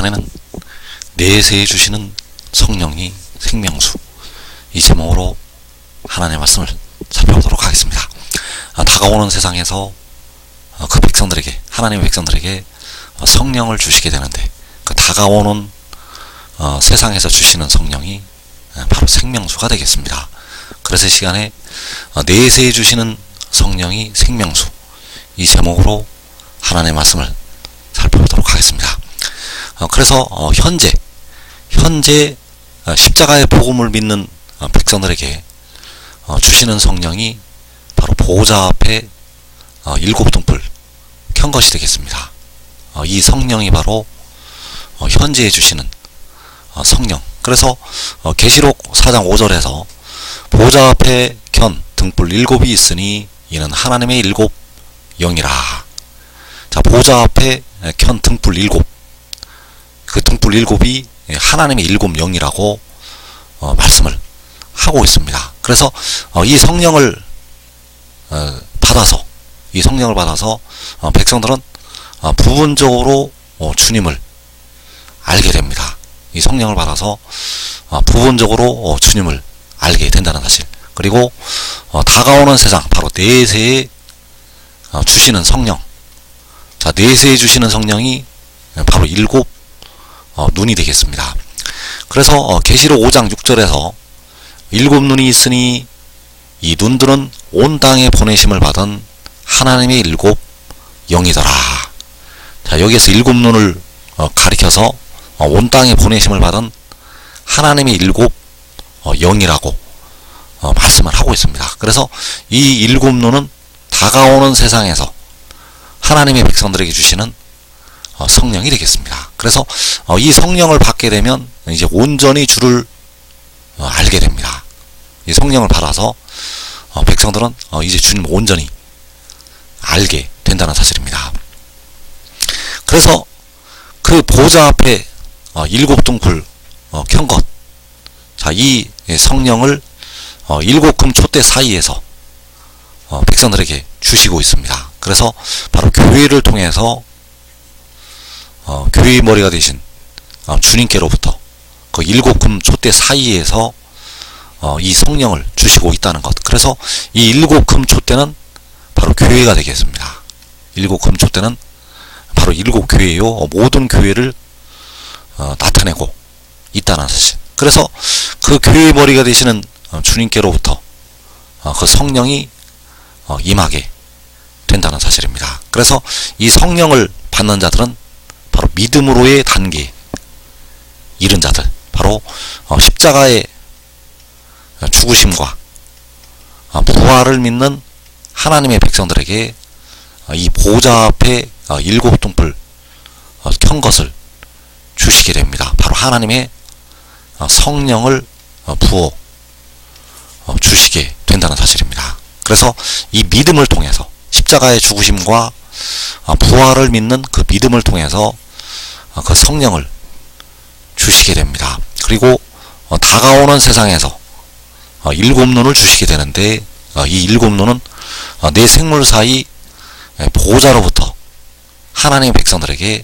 시간에는 내세해 주시는 성령이 생명수, 이 제목으로 하나님의 말씀을 살펴보도록 하겠습니다. 다가오는 세상에서 그 백성들에게, 하나님의 백성들에게 성령을 주시게 되는데, 그 다가오는 세상에서 주시는 성령이 바로 생명수가 되겠습니다. 그래서 이 시간에 내세해 주시는 성령이 생명수, 이 제목으로 하나님의 말씀을 살펴보도록 하겠습니다. 그래서 현재 십자가의 복음을 믿는 백성들에게 주시는 성령이 바로 보호자 앞에 일곱 등불 켠 것이 되겠습니다. 이 성령이 바로 현재에 주시는 성령. 그래서 계시록 4장 5절에서 보호자 앞에 켠 등불 일곱이 있으니 이는 하나님의 일곱 영이라. 자, 보호자 앞에 켠 등불 일곱, 그 등불 일곱이 하나님의 일곱 영이라고 말씀을 하고 있습니다. 그래서 이 성령을 받아서 백성들은 부분적으로 주님을 알게 됩니다. 이 성령을 받아서 부분적으로 주님을 알게 된다는 사실, 그리고 다가오는 세상, 바로 내세에 주시는 성령, 자, 내세에 주시는 성령이 바로 일곱 눈이 되겠습니다. 그래서 계시록 5장 6절에서 일곱 눈이 있으니 이 눈들은 온 땅에 보내심을 받은 하나님의 일곱 영이더라. 자, 여기에서 일곱 눈을 가리켜서 온 땅에 보내심을 받은 하나님의 일곱 영이라고 말씀을 하고 있습니다. 그래서 이 일곱 눈은 다가오는 세상에서 하나님의 백성들에게 주시는 성령이 되겠습니다. 그래서 이 성령을 받게 되면 이제 온전히 주를 알게 됩니다. 이 성령을 받아서 백성들은 이제 주님 온전히 알게 된다는 사실입니다. 그래서 그 보좌 앞에 일곱 등불 켠 것, 자, 이 성령을 일곱 금 촛대 사이에서 백성들에게 주시고 있습니다. 그래서 바로 교회를 통해서 교회의 머리가 되신 주님께로부터 그 일곱 금 촛대 사이에서 이 성령을 주시고 있다는 것. 그래서 이 일곱 금 촛대는 바로 교회가 되겠습니다. 일곱 금 촛대는 바로 일곱 교회요, 모든 교회를 나타내고 있다는 사실. 그래서 그 교회의 머리가 되시는 주님께로부터 그 성령이 임하게 된다는 사실입니다. 그래서 이 성령을 받는 자들은 바로 믿음으로의 단계에 이른 자들, 바로 십자가의 죽으심과 부활을 믿는 하나님의 백성들에게 이 보좌 앞에 일곱 등불 켠 것을 주시게 됩니다. 바로 하나님의 성령을 부어 주시게 된다는 사실입니다. 그래서 이 믿음을 통해서, 십자가의 죽으심과 부활을 믿는 그 믿음을 통해서 그 성령을 주시게 됩니다. 그리고 다가오는 세상에서 일곱 눈을 주시게 되는데, 이 일곱 눈은 내 생물 사이 보호자로부터 하나님의 백성들에게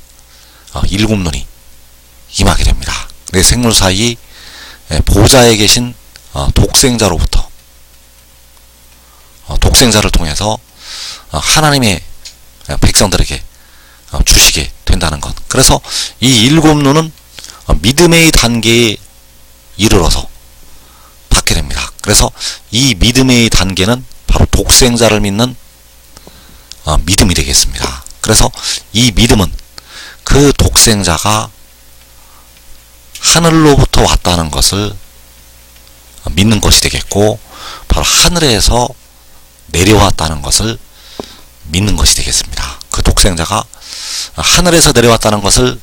일곱 눈이 임하게 됩니다. 내 생물 사이 보호자에 계신 독생자로부터, 독생자를 통해서 하나님의 백성들에게 주시게 된다는 것. 그래서 이 일곱 눈은 믿음의 단계에 이르러서 받게 됩니다. 그래서 이 믿음의 단계는 바로 독생자를 믿는 믿음이 되겠습니다. 그래서 이 믿음은 그 독생자가 하늘로부터 왔다는 것을 믿는 것이 되겠고, 바로 하늘에서 내려왔다는 것을 믿는 것이 되겠습니다. 그 독생자가 하늘에서 내려왔다는 것을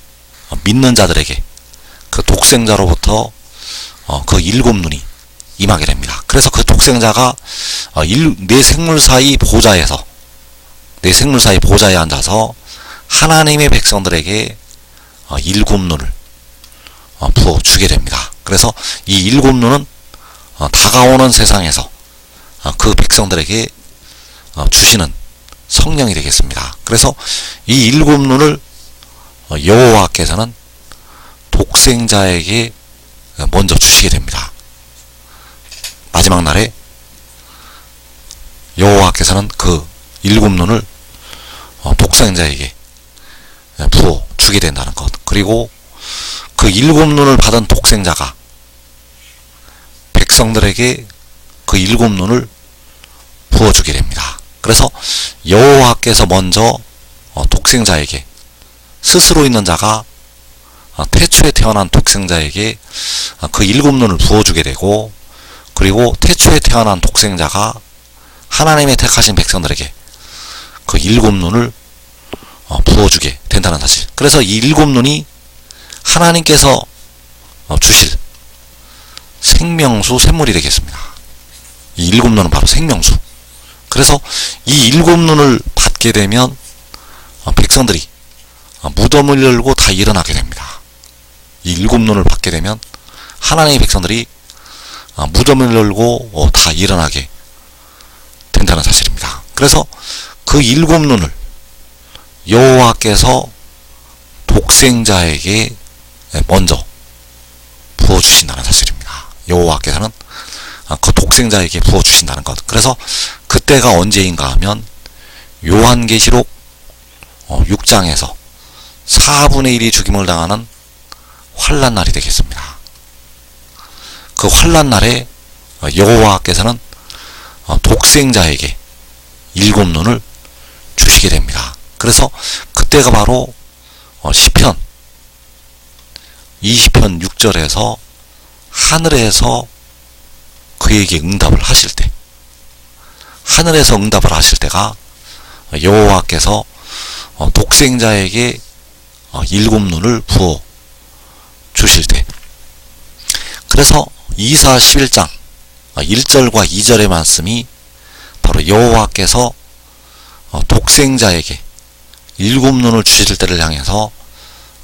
믿는 자들에게 그 독생자로부터 그 일곱 눈이 임하게 됩니다. 그래서 그 독생자가 내 생물 사이 보좌에서, 내 생물 사이 보좌에 앉아서 하나님의 백성들에게 일곱 눈을 부어 주게 됩니다. 그래서 이 일곱 눈은 다가오는 세상에서 그 백성들에게 주시는 성령이 되겠습니다. 그래서 이 일곱 눈을 여호와께서는 독생자에게 먼저 주시게 됩니다. 마지막 날에 여호와께서는 그 7눈을 독생자에게 부어 주게 된다는 것. 그리고 그 7눈을 받은 독생자가 백성들에게 그 7눈을 부어주게 됩니다. 그래서 여호와께서 먼저 독생자에게, 스스로 있는 자가 태초에 태어난 독생자에게 그 7눈을 부어주게 되고, 그리고 태초에 태어난 독생자가 하나님의 택하신 백성들에게 그 7눈을 부어주게 된다는 사실. 그래서 이 7눈이 하나님께서 주실 생명수 샘물이 되겠습니다. 이 7눈은 바로 생명수. 그래서 이 7눈을 받게 되면 백성들이 무덤을 열고 다 일어나게 됩니다. 이 7눈을 받게 되면 하나님의 백성들이 무덤을 열고 다 일어나게 된다는 사실입니다. 그래서 그 7눈을 여호와께서 독생자에게 먼저 부어주신다는 사실입니다. 여호와께서는 그 독생자에게 부어주신다는 것. 그래서 그때가 언제인가 하면 요한계시록 6장에서 4분의 1이 죽임을 당하는 환난날이 되겠습니다. 그 환난날에 여호와께서는 독생자에게 7눈을 주시게 됩니다. 그래서 그때가 바로 시편 20편 6절에서 하늘에서 그에게 응답을 하실 때, 하늘에서 응답을 하실 때가 여호와께서 독생자에게 7눈을 부어 주실 때. 그래서 이사 11장 1절과 2절의 말씀이 바로 여호와께서 독생자에게 7눈을 주실 때를 향해서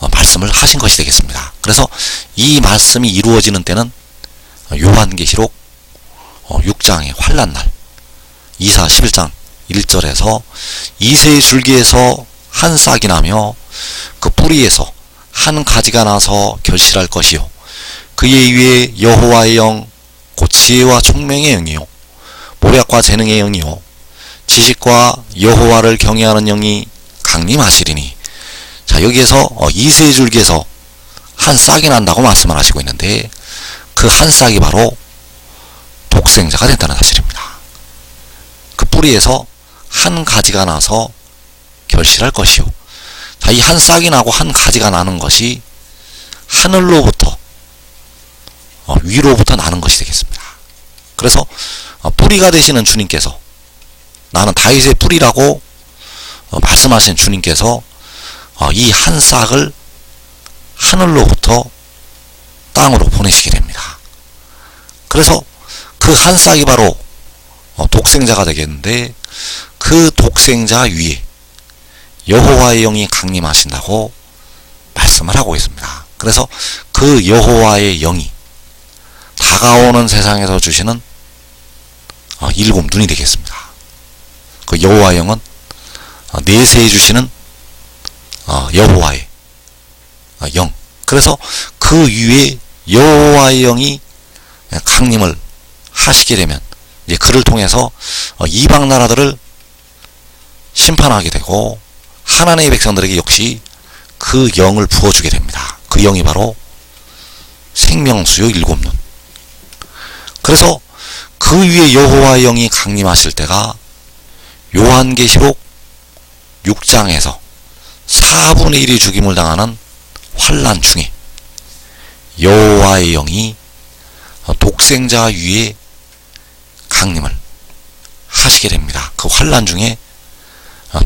말씀을 하신 것이 되겠습니다. 그래서 이 말씀이 이루어지는 때는 요한계시록 6장의 환난날, 이사 11장 1절에서 이새의 줄기에서 한 싹이 나며 그 뿌리에서 한 가지가 나서 결실할 것이요, 그의 위에 여호와의 영, 곧 지혜와 총명의 영이요, 모략과 재능의 영이요, 지식과 여호와를 경외하는 영이 강림하시리니. 자, 여기에서 이새의 줄기에서 한 싹이 난다고 말씀을 하시고 있는데, 그 한 싹이 바로 독생자가 된다는 사실입니다. 그 뿌리에서 한 가지가 나서 결실할 것이요. 자, 이 한 싹이 나고 한 가지가 나는 것이 하늘로부터 위로부터 나는 것이 되겠습니다. 그래서 뿌리가 되시는 주님께서, 나는 다윗의 뿌리라고 말씀하신 주님께서 이 한 싹을 하늘로부터 땅으로 보내시게 됩니다. 그래서 그 한 싹이 바로 독생자가 되겠는데, 그 독생자 위에 여호와의 영이 강림하신다고 말씀을 하고 있습니다. 그래서 그 여호와의 영이 다가오는 세상에서 주시는 7눈이 되겠습니다. 그 여호와의 영은 내세해 주시는 여호와의 영. 그래서 그 위에 여호와의 영이 강림을 하시게 되면 이제 그를 통해서 이방 나라들을 심판하게 되고, 하나님의 백성들에게 역시 그 영을 부어주게 됩니다. 그 영이 바로 생명수요 7눈. 그래서 그 위에 여호와의 영이 강림하실 때가 요한계시록 6장에서 4분의 1이 죽임을 당하는 환난 중에 여호와의 영이 독생자 위에 강림을 하시게 됩니다. 그 환난 중에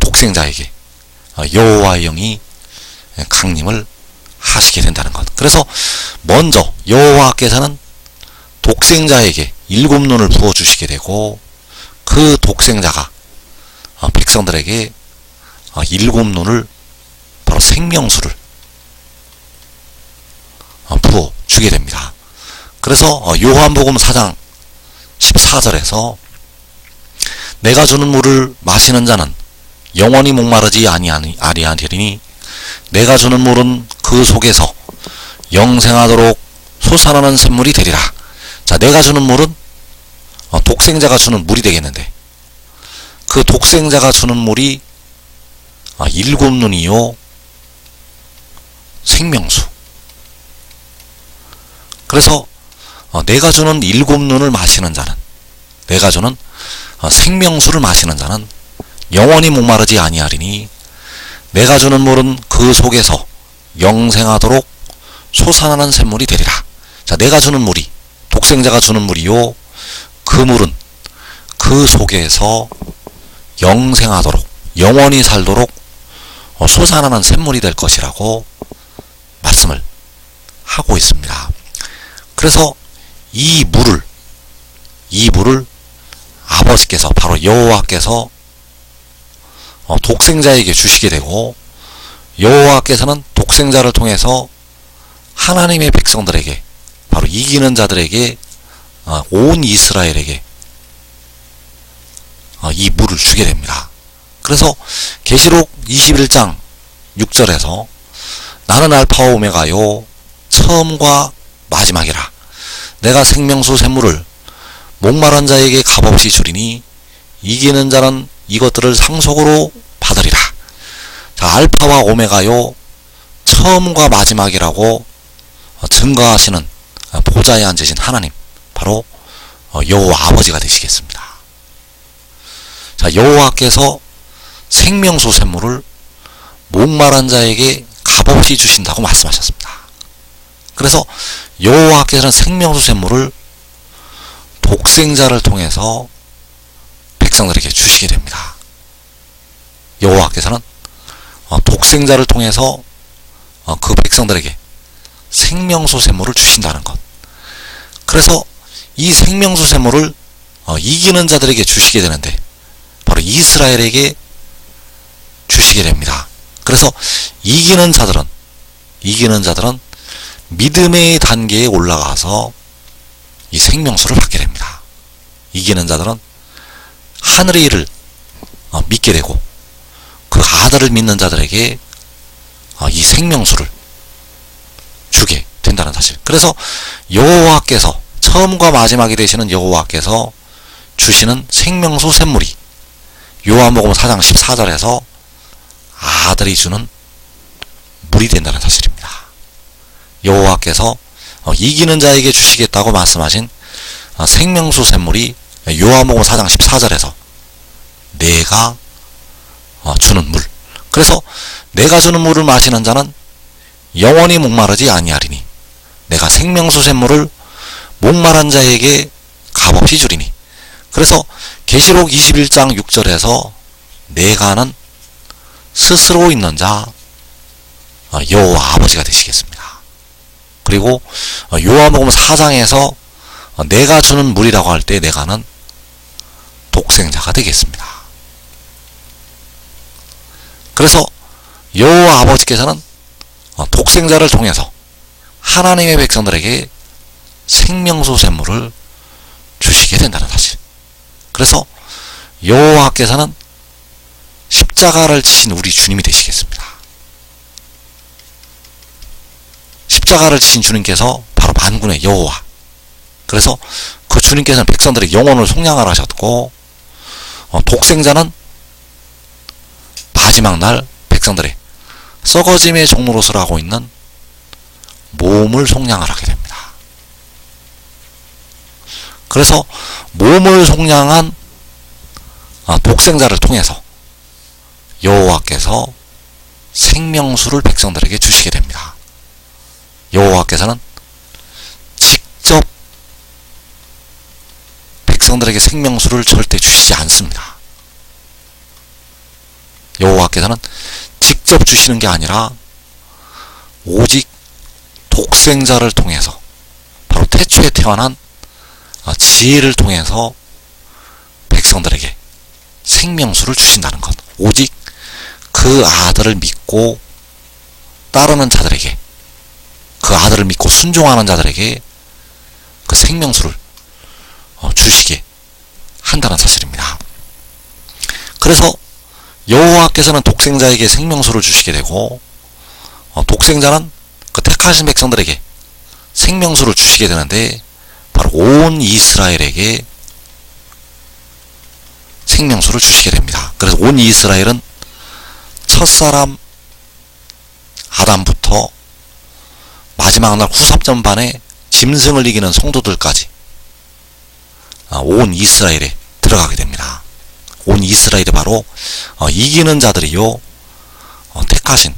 독생자에게 여호와의 영이 강림을 하시게 된다는 것. 그래서 먼저 여호와께서는 독생자에게 7눈을 부어주시게 되고, 그 독생자가 백성들에게 7눈을, 바로 생명수를 부어주게 됩니다. 그래서 요한복음 4장 14절에서 내가 주는 물을 마시는 자는 영원히 목마르지 아니하리니 내가 주는 물은 그 속에서 영생하도록 솟아나는 샘물이 되리라. 자, 내가 주는 물은 독생자가 주는 물이 되겠는데, 그 독생자가 주는 물이 일곱 눈이요 생명수. 그래서 내가 주는 일곱 눈을 마시는 자는, 내가 주는 생명수를 마시는 자는 영원히 목마르지 아니하리니, 내가 주는 물은 그 속에서 영생하도록 솟아나는 샘물이 되리라. 자, 내가 주는 물이, 독생자가 주는 물이요, 그 물은 그 속에서 영생하도록, 영원히 살도록 솟아나는 샘물이 될 것이라고 말씀을 하고 있습니다. 그래서 이 물을 아버지께서, 바로 여호와께서 독생자에게 주시게 되고, 여호와께서는 독생자를 통해서 하나님의 백성들에게, 바로 이기는 자들에게, 온 이스라엘에게 이 물을 주게 됩니다. 그래서 계시록 21장 6절에서 나는 알파와 오메가요 처음과 마지막이라. 내가 생명수 샘물을 목마른 자에게 값없이 주리니 이기는 자는 이것들을 상속으로 받으리라. 자, 알파와 오메가요 처음과 마지막이라고 증거하시는 보좌에 앉으신 하나님, 바로 여호와 아버지가 되시겠습니다. 자, 여호와께서 생명수 샘물을 목마른 자에게 값없이 주신다고 말씀하셨습니다. 그래서 여호와께서는 생명수 샘물을 독생자를 통해서 백성들에게 주시게 됩니다. 여호와께서는 독생자를 통해서 그 백성들에게 생명수 샘물을 주신다는 것. 그래서 이 생명수 샘물을 이기는 자들에게 주시게 되는데, 바로 이스라엘에게 주시게 됩니다. 그래서 이기는 자들은 믿음의 단계에 올라가서 이 생명수를 받게 됩니다. 이기는 자들은 하늘의 일을 믿게 되고, 그 아들을 믿는 자들에게 이 생명수를 주게 된다는 사실. 그래서 여호와께서, 처음과 마지막이 되시는 여호와께서 주시는 생명수 샘물이 요한복음 4장 14절에서 아들이 주는 물이 된다는 사실입니다. 여호와께서 이기는 자에게 주시겠다고 말씀하신 생명수 샘물이 요한복음 4장 14절에서 내가 주는 물. 그래서 내가 주는 물을 마시는 자는 영원히 목마르지 아니하리니 내가 생명수 샘물을 목마른 자에게 값없이 주리니. 그래서 계시록 21장 6절에서 내가는 스스로 있는 자 여호와 아버지가 되시겠습니다. 그리고 요한복음 4장에서 내가 주는 물이라고 할 때 내가는 독생자가 되겠습니다. 그래서 여호와 아버지께서는 독생자를 통해서 하나님의 백성들에게 생명수 샘물을 주시게 된다는 사실. 그래서 여호와께서는 십자가를 지신 우리 주님이 되시겠습니다. 십자가를 지신 주님께서 바로 만군의 여호와. 그래서 그 주님께서는 백성들의 영혼을 속량하라 하셨고, 독생자는 마지막 날 백성들의 썩어짐의 종로로서 하고 있는 몸을 속량하게 됩니다. 그래서 몸을 속량한 독생자를 통해서 여호와께서 생명수를 백성들에게 주시게 됩니다. 여호와께서는 직접 백성들에게 생명수를 절대 주시지 않습니다. 여호와께서는 직접 주시는 게 아니라 오직 독생자를 통해서, 바로 태초에 태어난 지혜를 통해서 백성들에게 생명수를 주신다는 것. 오직 그 아들을 믿고 따르는 자들에게, 그 아들을 믿고 순종하는 자들에게 그 생명수를 주시게 한다는 사실입니다. 그래서 여호와께서는 독생자에게 생명수를 주시게 되고, 독생자는 그 택하신 백성들에게 생명수를 주시게 되는데 바로 온 이스라엘에게 생명수를 주시게 됩니다. 그래서 온 이스라엘은 첫사람 아담부터 마지막 날 후삽전반에 짐승을 이기는 성도들까지 온 이스라엘에 들어가게 됩니다. 온 이스라엘이 바로 이기는 자들이요 택하신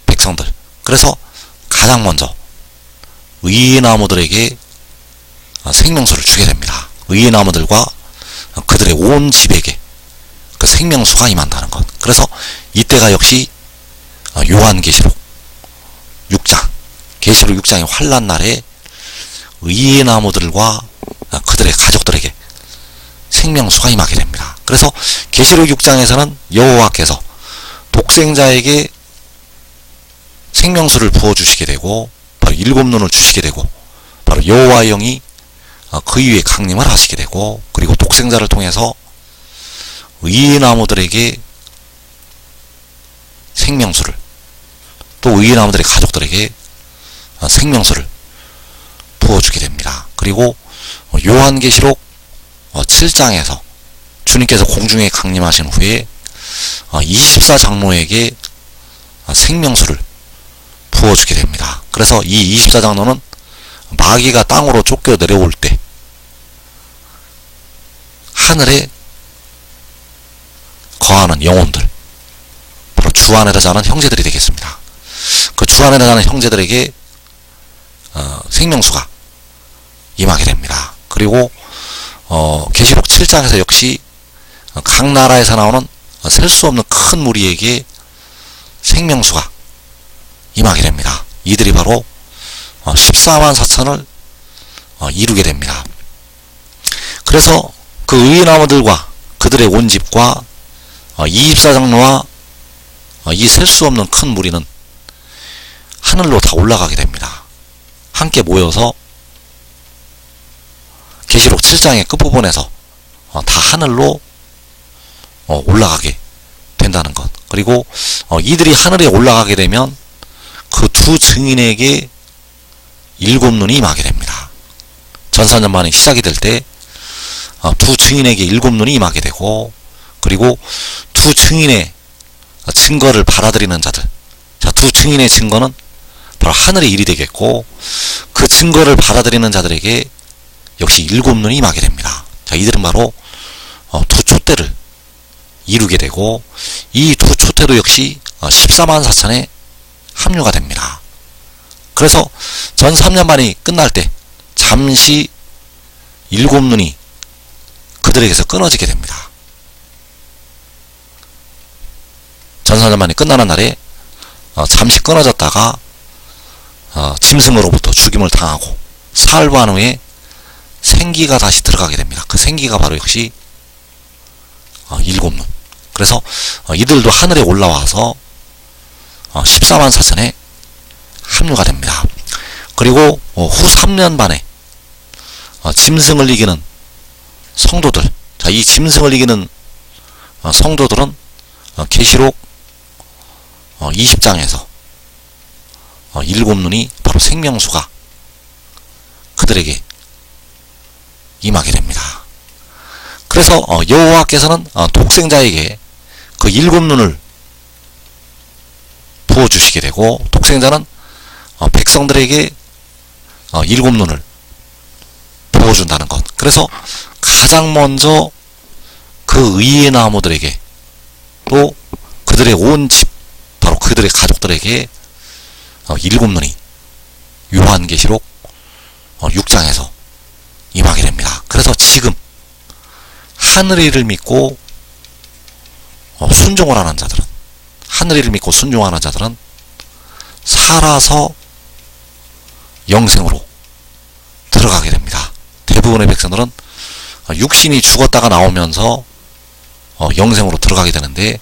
백성들. 그래서 가장 먼저 의의 나무들에게 생명수를 주게 됩니다. 의의 나무들과 그들의 온 집에게 그 생명수가 임한다는 것. 그래서 이때가 역시 요한계시록 6장, 계시록 6장의 환란 날에 의의 나무들과 그들의 가족들에게 생명수가 임하게 됩니다. 그래서 계시록 6장에서는 여호와께서 독생자에게 생명수를 부어주시게 되고 바로 7눈을 주시게 되고 바로 여호와의 영이 그 위에 강림을 하시게 되고 그리고 독생자를 통해서 의의 나무들에게 생명수를 또 의의 나무들의 가족들에게 생명수를 부어주게 됩니다. 그리고 요한계시록 7장에서 주님께서 공중에 강림하신 후에 24장로에게 생명수를 부어주게 됩니다. 그래서 이 24장로는 마귀가 땅으로 쫓겨 내려올 때 하늘에 거하는 영혼들, 바로 주 안에 사는 형제들이 되겠습니다. 그 주 안에 사는 형제들에게 생명수가 임하게 됩니다. 그리고 계시록 7장에서 역시 각 나라에서 나오는 셀 수 없는 큰 무리에게 생명수가 임하게 됩니다. 이들이 바로 14만 4천을 이루게 됩니다. 그래서 그 의의 나무들과 그들의 온 집과 24장로와 이 셀 수 없는 큰 무리는 하늘로 다 올라가게 됩니다. 함께 모여서 계시록 7장의 끝부분에서 다 하늘로 올라가게 된다는 것. 그리고 이들이 하늘에 올라가게 되면 그 두 증인에게 7눈이 임하게 됩니다. 전사년만이 시작이 될 때 두 증인에게 7눈이 임하게 되고 그리고 두 증인의 증거를 받아들이는 자들. 자, 두 증인의 증거는 바로 하늘의 일이 되겠고 그 증거를 받아들이는 자들에게 역시 7눈이 임하게 됩니다. 자, 이들은 바로 두 촛대를 이루게 되고 이 두 촛대도 역시 14만 4천에 합류가 됩니다. 그래서 전 3년반이 끝날 때 잠시 7눈이 그들에게서 끊어지게 됩니다. 전 3년반이 끝나는 날에 잠시 끊어졌다가 짐승으로부터 죽임을 당하고 사흘반 후에 생기가 다시 들어가게 됩니다. 그 생기가 바로 역시 7눈. 그래서 이들도 하늘에 올라와서 14만 4천에 합류가 됩니다. 그리고 후 3년 반에 짐승을 이기는 성도들. 자, 이 짐승을 이기는 성도들은 계시록 20장에서 7눈이 바로 생명수가 그들에게 임하게 됩니다. 그래서 여호와께서는 독생자에게 그 7눈을 부어주시게 되고 독생자는 백성들에게 7눈을 부어준다는 것. 그래서 가장 먼저 그 의의 나무들에게 또 그들의 온 집, 바로 그들의 가족들에게 7눈이 요한계시록 6장에서 임하게 됩니다. 그래서 지금 하늘의 일을 믿고 순종을 하는 자들은, 하늘의 일을 믿고 순종하는 자들은 살아서 영생으로 들어가게 됩니다. 대부분의 백성들은 육신이 죽었다가 나오면서 영생으로 들어가게 되는데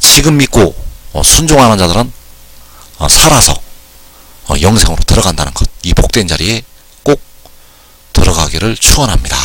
지금 믿고 순종하는 자들은 살아서 영생으로 들어간다는 것. 이 복된 자리에 꼭 들어가기를 축원합니다.